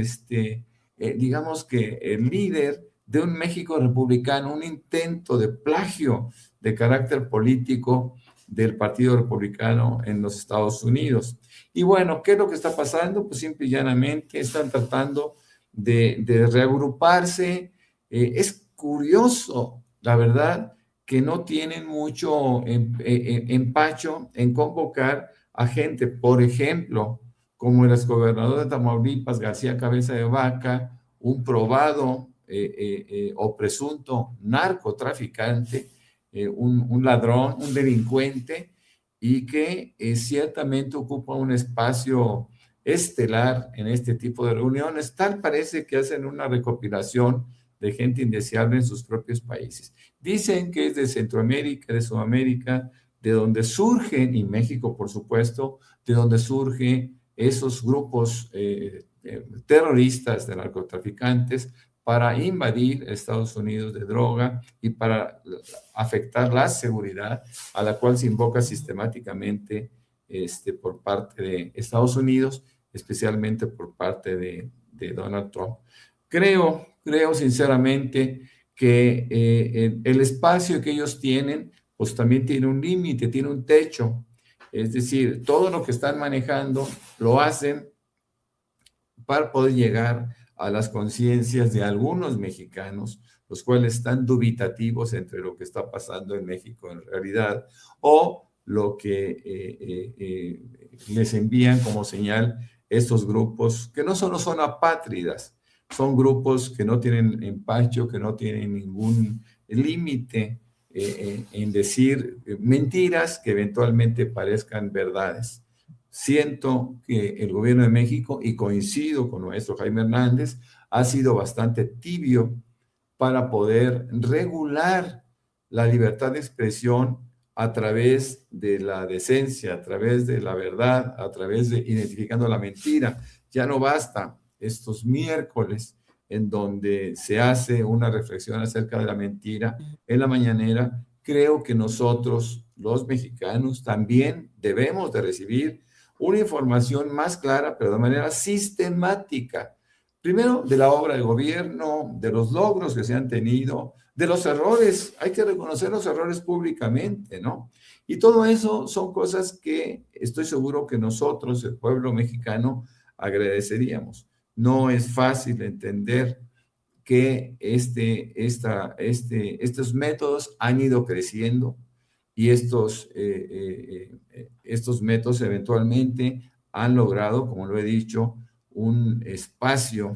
digamos que el líder de un México republicano, un intento de plagio de carácter político del Partido Republicano en los Estados Unidos. Y bueno, ¿qué es lo que está pasando? Pues simple y llanamente están tratando de reagruparse. Es curioso, la verdad, que no tienen mucho empacho en convocar a gente, por ejemplo, como el exgobernador de Tamaulipas, García Cabeza de Vaca, un probado o presunto narcotraficante, un ladrón, un delincuente, y que ciertamente ocupa un espacio estelar en este tipo de reuniones. Tal parece que hacen una recopilación de gente indeseable en sus propios países. Dicen que es de Centroamérica, de Sudamérica, de donde surgen, y México, por supuesto, de donde surgen esos grupos terroristas de narcotraficantes para invadir Estados Unidos de droga y para afectar la seguridad a la cual se invoca sistemáticamente por parte de Estados Unidos, especialmente por parte de Donald Trump. Creo sinceramente que el espacio que ellos tienen, pues también tiene un límite, tiene un techo. Es decir, todo lo que están manejando lo hacen para poder llegar a las conciencias de algunos mexicanos, los cuales están dubitativos entre lo que está pasando en México en realidad, o lo que les envían como señal estos grupos, que no solo son apátridas, son grupos que no tienen empacho, que no tienen ningún límite en decir mentiras que eventualmente parezcan verdades. Siento que el gobierno de México, y coincido con el maestro Jaime Hernández, ha sido bastante tibio para poder regular la libertad de expresión a través de la decencia, a través de la verdad, a través de identificando la mentira. Ya no basta estos miércoles en donde se hace una reflexión acerca de la mentira en la mañanera. Creo que nosotros, los mexicanos, también debemos de recibir una información más clara, pero de manera sistemática. Primero, de la obra de gobierno, de los logros que se han tenido, de los errores. Hay que reconocer los errores públicamente, ¿no? Y todo eso son cosas que estoy seguro que nosotros, el pueblo mexicano, agradeceríamos. No es fácil entender que estos métodos han ido creciendo y estos métodos eventualmente han logrado, como lo he dicho, un espacio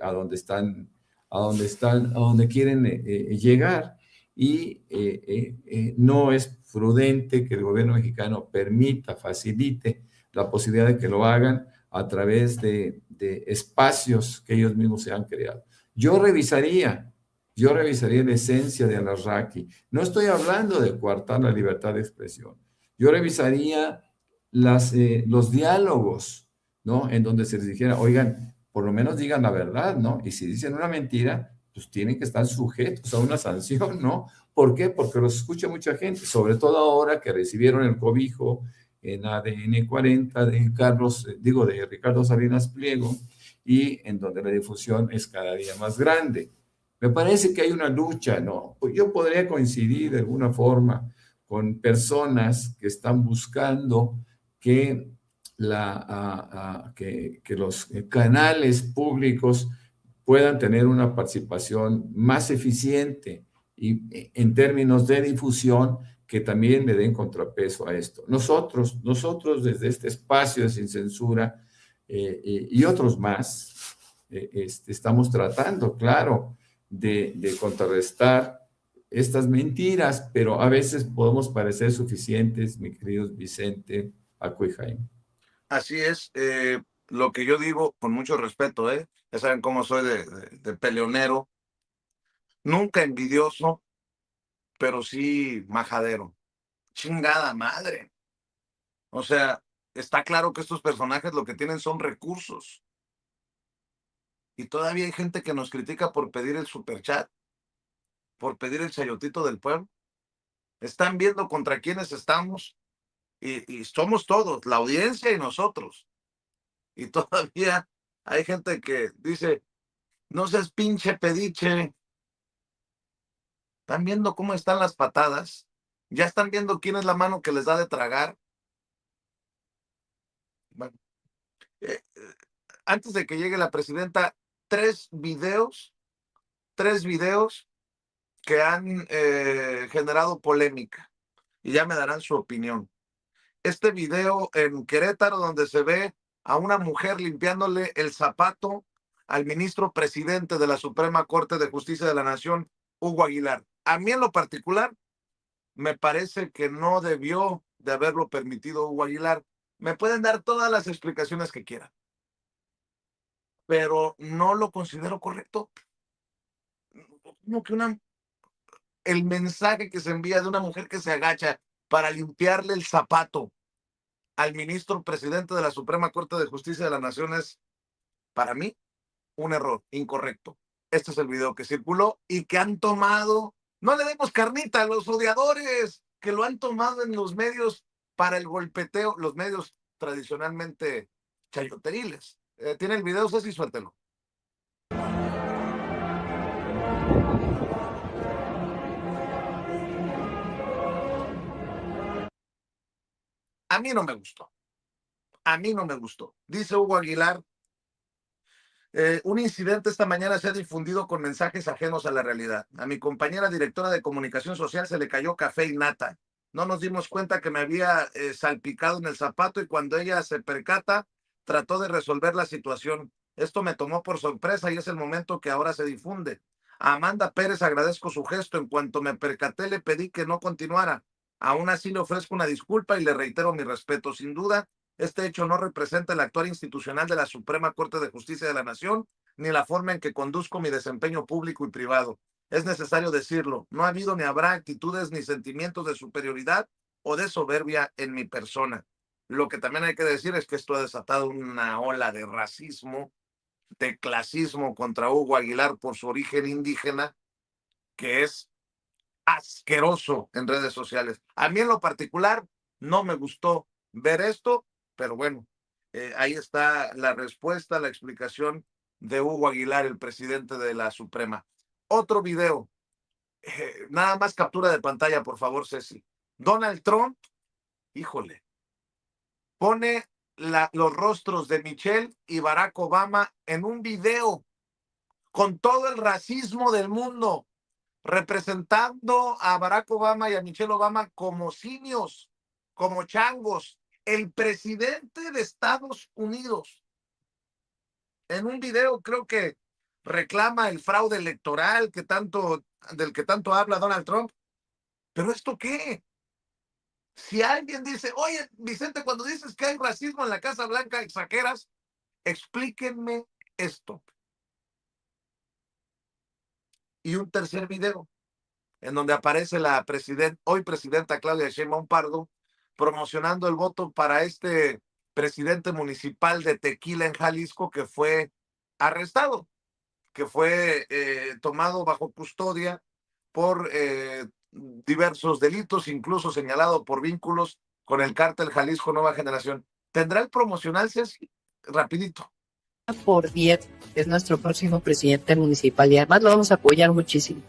a donde quieren llegar, y no es prudente que el gobierno mexicano facilite la posibilidad de que lo hagan a través de espacios que ellos mismos se han creado. Yo revisaría la esencia de Al-Azraqui. No estoy hablando de coartar la libertad de expresión. Yo revisaría los diálogos, ¿no? En donde se les dijera, oigan, por lo menos digan la verdad, ¿no? Y si dicen una mentira, pues tienen que estar sujetos a una sanción, ¿no? ¿Por qué? Porque los escucha mucha gente, sobre todo ahora que recibieron el cobijo en ADN 40 de de Ricardo Salinas Pliego, y en donde la difusión es cada día más grande. Me parece que hay una lucha, ¿no? Pues yo podría coincidir de alguna forma con personas que están buscando que, que los canales públicos puedan tener una participación más eficiente y en términos de difusión que también le den contrapeso a esto. Nosotros desde este espacio de Sin Censura y otros más, estamos tratando, claro, de contrarrestar estas mentiras, pero a veces podemos parecer suficientes, mi querido Vicente, Paco y Jaime. Así es, lo que yo digo con mucho respeto, ya saben cómo soy de peleonero, nunca envidioso, pero sí majadero. Chingada madre. O sea, está claro que estos personajes lo que tienen son recursos. Y todavía hay gente que nos critica por pedir el superchat, por pedir el chayotito del pueblo. Están viendo contra quiénes estamos y somos todos, la audiencia y nosotros. Y todavía hay gente que dice, no seas pinche pediche. Están viendo cómo están las patadas. Ya están viendo quién es la mano que les da de tragar. Bueno, eh, eh, antes de que llegue la presidenta, tres videos que han generado polémica y ya me darán su opinión. Este video en Querétaro donde se ve a una mujer limpiándole el zapato al ministro presidente de la Suprema Corte de Justicia de la Nación, Hugo Aguilar. A mí en lo particular me parece que no debió de haberlo permitido Hugo Aguilar. Me pueden dar todas las explicaciones que quieran, pero no lo considero correcto. Como que el mensaje que se envía de una mujer que se agacha para limpiarle el zapato al ministro presidente de la Suprema Corte de Justicia de la Nación es, para mí, un error, incorrecto. Este es el video que circuló y que han tomado, no le demos carnita a los odiadores, que lo han tomado en los medios para el golpeteo, los medios tradicionalmente chayoteriles. ¿Tiene el video, Ceci? Suéltelo. A mí no me gustó. A mí no me gustó. Dice Hugo Aguilar, un incidente esta mañana se ha difundido con mensajes ajenos a la realidad. A mi compañera directora de comunicación social se le cayó café y nata. No nos dimos cuenta que me había salpicado en el zapato y cuando ella se percata, trató de resolver la situación. Esto me tomó por sorpresa y es el momento que ahora se difunde. A Amanda Pérez agradezco su gesto. En cuanto me percaté, le pedí que no continuara. Aún así le ofrezco una disculpa y le reitero mi respeto. Sin duda, este hecho no representa el actuar institucional de la Suprema Corte de Justicia de la Nación, ni la forma en que conduzco mi desempeño público y privado. Es necesario decirlo, no ha habido ni habrá actitudes ni sentimientos de superioridad o de soberbia en mi persona. Lo que también hay que decir es que esto ha desatado una ola de racismo, de clasismo contra Hugo Aguilar por su origen indígena, que es asqueroso en redes sociales. A mí en lo particular no me gustó ver esto, pero bueno, ahí está la respuesta, la explicación de Hugo Aguilar, el presidente de la Suprema. Otro video, nada más captura de pantalla, por favor, Ceci. Donald Trump, híjole, pone los rostros de Michelle y Barack Obama en un video con todo el racismo del mundo, representando a Barack Obama y a Michelle Obama como simios, como changos. El presidente de Estados Unidos, en un video creo que reclama el fraude electoral del que tanto habla Donald Trump. ¿Pero esto qué? Si alguien dice, oye, Vicente, cuando dices que hay racismo en la Casa Blanca, exageras, explíquenme esto. Y un tercer video, en donde aparece la hoy presidenta Claudia Sheinbaum Pardo, promocionando el voto para este presidente municipal de Tequila en Jalisco, que fue arrestado, que fue tomado bajo custodia por diversos delitos, incluso señalado por vínculos con el cártel Jalisco Nueva Generación. ¿Tendrá el promocional, Ceci? Rapidito. Por 10, es nuestro próximo presidente municipal y además lo vamos a apoyar muchísimo.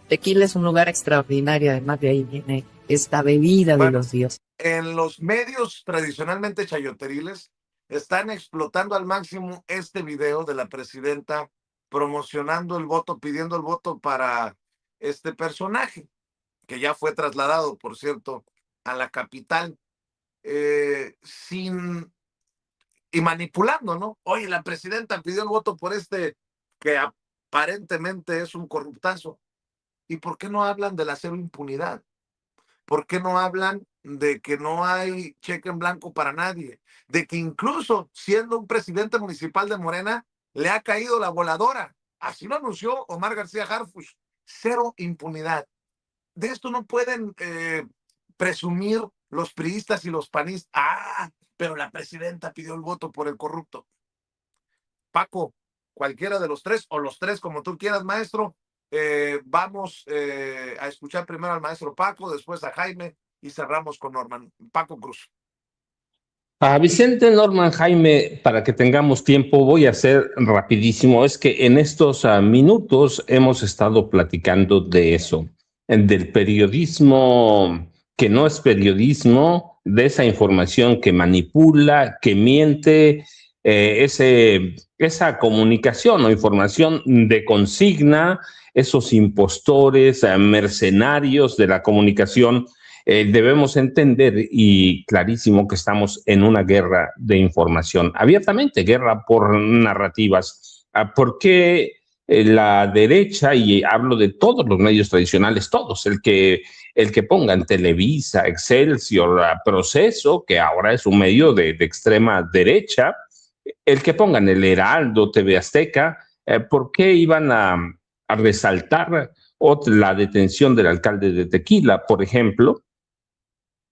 Tequila es un lugar extraordinario, además de ahí viene esta bebida de los dioses. En los medios tradicionalmente chayoteriles están explotando al máximo este video de la presidenta promocionando el voto, pidiendo el voto para este personaje, que ya fue trasladado, por cierto, a la capital, sin y manipulando, ¿no? Oye, la presidenta pidió el voto por este que aparentemente es un corruptazo. ¿Y por qué no hablan de la cero impunidad? ¿Por qué no hablan de que no hay cheque en blanco para nadie? De que incluso siendo un presidente municipal de Morena, le ha caído la voladora. Así lo anunció Omar García Harfuch. Cero impunidad. De esto no pueden presumir los priistas y los panistas. Pero la presidenta pidió el voto por el corrupto. Paco, cualquiera de los tres, o los tres como tú quieras, maestro. Vamos a escuchar primero al maestro Paco, después a Jaime y cerramos con Norman. Paco Cruz. A Vicente, Norman, Jaime, para que tengamos tiempo, voy a ser rapidísimo. Es que en estos minutos hemos estado platicando de eso, del periodismo que no es periodismo, de esa información que manipula, que miente, esa comunicación o información de consigna, esos impostores, mercenarios de la comunicación. Debemos entender y clarísimo que estamos en una guerra de información, abiertamente, guerra por narrativas. ¿Por qué la derecha, y hablo de todos los medios tradicionales, todos, el que pongan Televisa, Excelsior, Proceso, que ahora es un medio de extrema derecha, el que pongan el Heraldo, TV Azteca, ¿por qué iban a resaltar la detención del alcalde de Tequila, por ejemplo?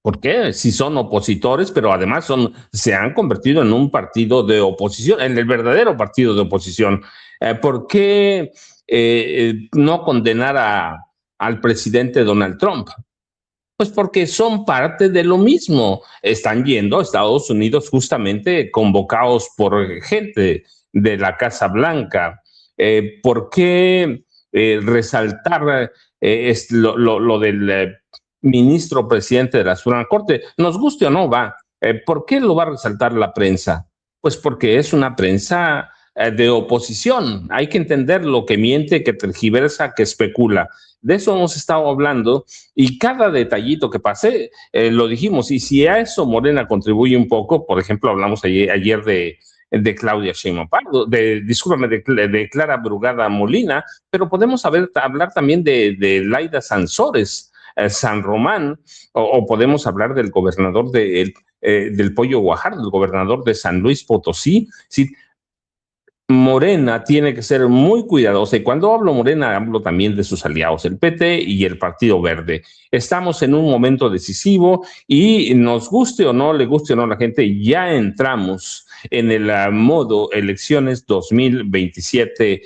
¿Por qué? Si son opositores, pero además se han convertido en un partido de oposición, en el verdadero partido de oposición. ¿Por qué no condenar al presidente Donald Trump? Pues porque son parte de lo mismo. Están yendo a Estados Unidos justamente convocados por gente de la Casa Blanca. ¿Por qué resaltar lo del ministro presidente de la Suprema Corte? Nos guste o no, va. ¿Por qué lo va a resaltar la prensa? Pues porque es una prensa de oposición. Hay que entender lo que miente, que tergiversa, que especula. De eso hemos estado hablando y cada detallito que pasé, lo dijimos. Y si a eso Morena contribuye un poco, por ejemplo, hablamos ayer de Claudia Sheinbaum Pardo, discúlpame, de Clara Brugada Molina, pero podemos hablar también de Laida Sansores, San Román, o podemos hablar del gobernador del Pollo Guajardo, del gobernador de San Luis Potosí. ¿Sí? Morena tiene que ser muy cuidadosa, y cuando hablo Morena hablo también de sus aliados, el PT y el Partido Verde. Estamos en un momento decisivo y nos guste o no, le guste o no a la gente, ya entramos en el modo elecciones 2027.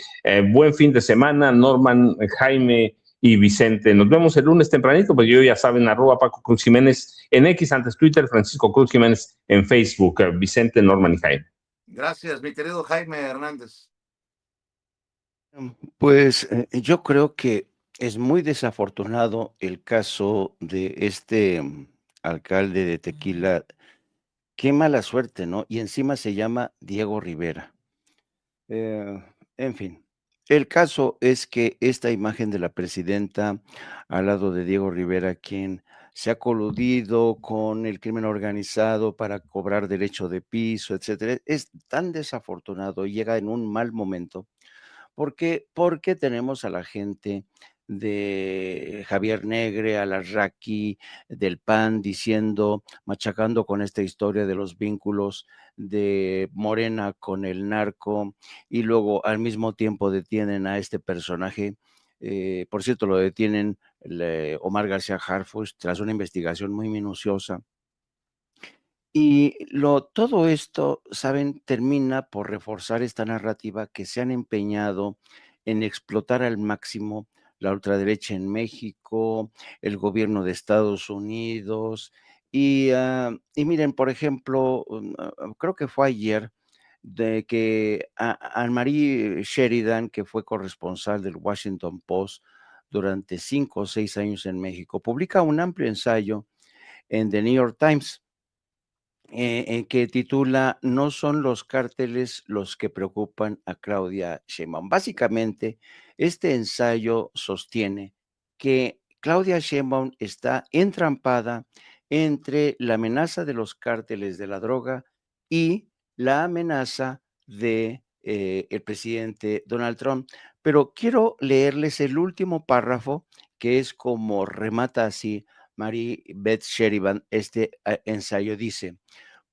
Buen fin de semana, Norman, Jaime y Vicente. Nos vemos el lunes tempranito, pues yo ya saben, @ Paco Cruz Jiménez en X, antes Twitter, Francisco Cruz Jiménez en Facebook, Vicente, Norman y Jaime. Gracias, mi querido Jaime Hernández. Pues yo creo que es muy desafortunado el caso de este alcalde de Tequila. Qué mala suerte, ¿no? Y encima se llama Diego Rivera. En fin, el caso es que esta imagen de la presidenta al lado de Diego Rivera, quien se ha coludido con el crimen organizado para cobrar derecho de piso, etcétera, es tan desafortunado y llega en un mal momento. Porque tenemos a la gente de Javier Negre, a Larraqui, del PAN, machacando con esta historia de los vínculos de Morena con el narco, y luego al mismo tiempo detienen a este personaje. Por cierto, lo detienen Omar García Harfuch tras una investigación muy minuciosa. Y todo esto, ¿saben?, termina por reforzar esta narrativa que se han empeñado en explotar al máximo la ultraderecha en México, el gobierno de Estados Unidos. Y miren, por ejemplo, creo que fue ayer de que Anne-Marie Sheridan, que fue corresponsal del Washington Post durante 5 o 6 años en México, publica un amplio ensayo en The New York Times que titula "No son los cárteles los que preocupan a Claudia Sheinbaum". Básicamente, este ensayo sostiene que Claudia Sheinbaum está entrampada entre la amenaza de los cárteles de la droga y la amenaza de el presidente Donald Trump. Pero quiero leerles el último párrafo, que es como remata así Mary Beth Sheridan este ensayo. Dice: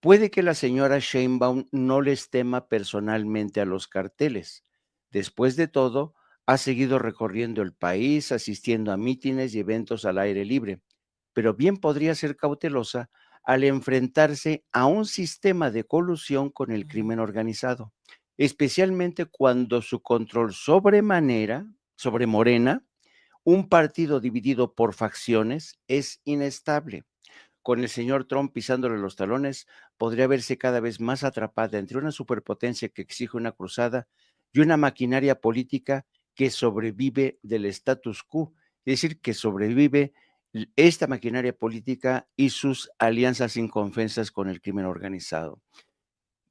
"Puede que la señora Sheinbaum no les tema personalmente a los carteles. Después de todo, ha seguido recorriendo el país, asistiendo a mítines y eventos al aire libre, pero bien podría ser cautelosa al enfrentarse a un sistema de colusión con el crimen organizado, especialmente cuando su control sobre Morena, un partido dividido por facciones, es inestable. Con el señor Trump pisándole los talones, podría verse cada vez más atrapada entre una superpotencia que exige una cruzada y una maquinaria política que sobrevive del status quo, es decir, que sobrevive esta maquinaria política y sus alianzas inconfensas con el crimen organizado".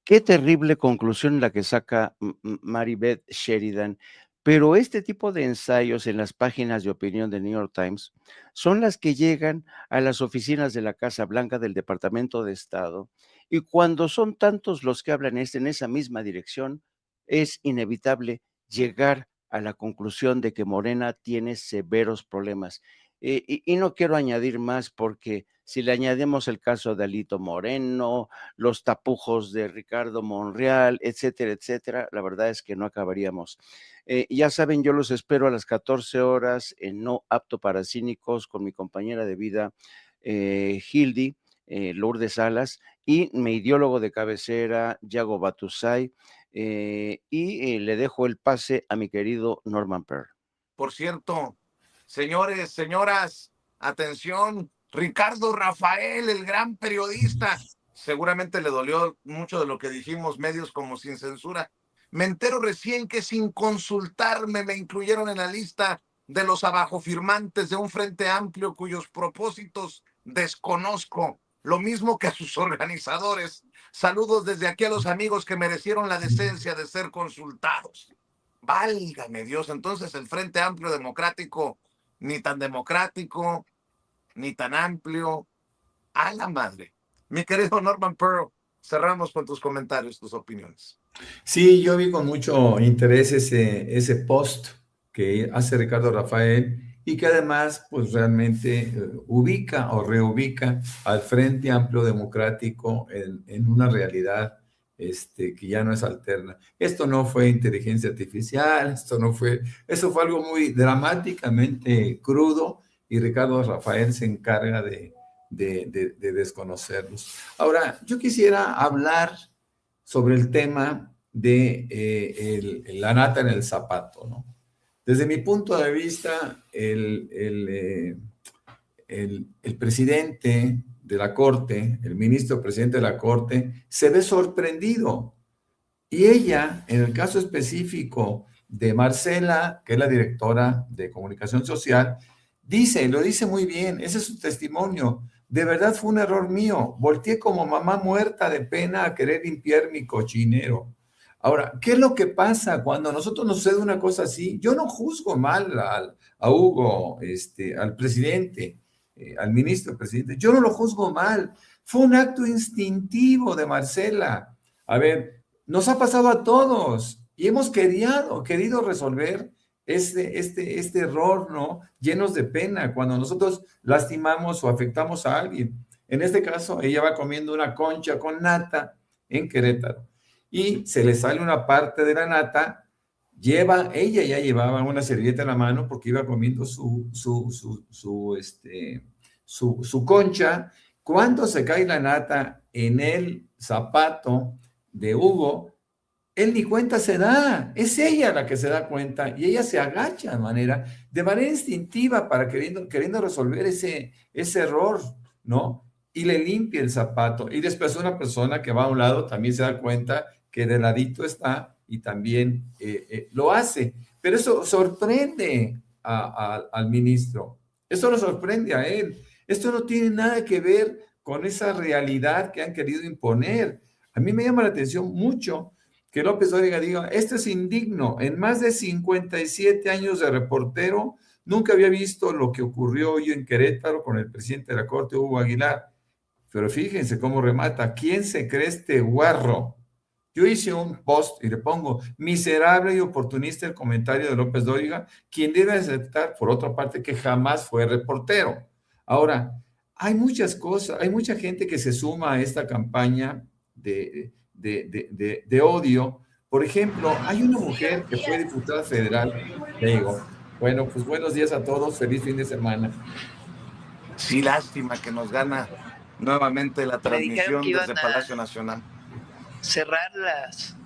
Qué terrible conclusión la que saca Mary Beth Sheridan, pero este tipo de ensayos en las páginas de opinión de New York Times son las que llegan a las oficinas de la Casa Blanca, del Departamento de Estado, y cuando son tantos los que hablan en esa misma dirección, es inevitable llegar a la conclusión de que Morena tiene severos problemas. Y no quiero añadir más, porque si le añadimos el caso de Alito Moreno, los tapujos de Ricardo Monreal, etcétera, etcétera, la verdad es que no acabaríamos. Ya saben, yo los espero a las 14 horas en No Apto para Cínicos con mi compañera de vida, Hildy Lourdes Salas, y mi ideólogo de cabecera, Yago Batusay, le dejo el pase a mi querido Norman Pearl. Por cierto, señores, señoras, atención, Ricardo Rafael, el gran periodista, seguramente le dolió mucho de lo que dijimos medios como Sin Censura. Me entero recién que sin consultarme me incluyeron en la lista de los abajofirmantes de un frente amplio cuyos propósitos desconozco, lo mismo que a sus organizadores. Saludos desde aquí a los amigos que merecieron la decencia de ser consultados. Válgame Dios, entonces el Frente Amplio Democrático, ni tan democrático, ni tan amplio. A la madre. Mi querido Norman Pearl, cerramos con tus comentarios, tus opiniones. Sí, yo vi con mucho interés ese post que hace Ricardo Rafael y que además pues realmente ubica o reubica al Frente Amplio Democrático en una realidad que ya no es alterna. Esto no fue inteligencia artificial, eso fue algo muy dramáticamente crudo y Ricardo Rafael se encarga de desconocerlos. Ahora, yo quisiera hablar sobre el tema de la nata en el zapato, ¿no? Desde mi punto de vista, el presidente de la Corte, el ministro presidente de la Corte, se ve sorprendido. Y ella, en el caso específico de Marcela, que es la directora de comunicación social, lo dice muy bien, ese es su testimonio. De verdad fue un error mío. Volteé como mamá muerta de pena a querer limpiar mi cochinero. Ahora, ¿qué es lo que pasa cuando a nosotros nos sucede una cosa así? Yo no juzgo mal a Hugo, al presidente, al ministro presidente. Yo no lo juzgo mal. Fue un acto instintivo de Marcela. A ver, nos ha pasado a todos y hemos querido resolver este error, ¿no? Llenos de pena cuando nosotros lastimamos o afectamos a alguien. En este caso, ella va comiendo una concha con nata en Querétaro y se le sale una parte de la nata. Ella ya llevaba una servilleta en la mano porque iba comiendo su concha. Cuando se cae la nata en el zapato de Hugo, él ni cuenta se da, es ella la que se da cuenta y ella se agacha de manera instintiva para queriendo resolver ese error, ¿no? Y le limpia el zapato. Y después una persona que va a un lado también se da cuenta que de ladito está y también lo hace. Pero eso sorprende al ministro, eso lo sorprende a él. Esto no tiene nada que ver con esa realidad que han querido imponer. A mí me llama la atención mucho que López Dóriga diga, esto es indigno. En más de 57 años de reportero, nunca había visto lo que ocurrió hoy en Querétaro con el presidente de la Corte, Hugo Aguilar. Pero fíjense cómo remata. ¿Quién se cree este guarro? Yo hice un post y le pongo, miserable y oportunista el comentario de López Dóriga, quien debe aceptar, por otra parte, que jamás fue reportero. Ahora, hay muchas cosas, hay mucha gente que se suma a esta campaña de odio. Por ejemplo, hay una mujer que fue diputada federal, le digo, bueno, pues buenos días a todos, feliz fin de semana. Sí, lástima que nos gana nuevamente la transmisión desde Palacio Nacional. Cerrar las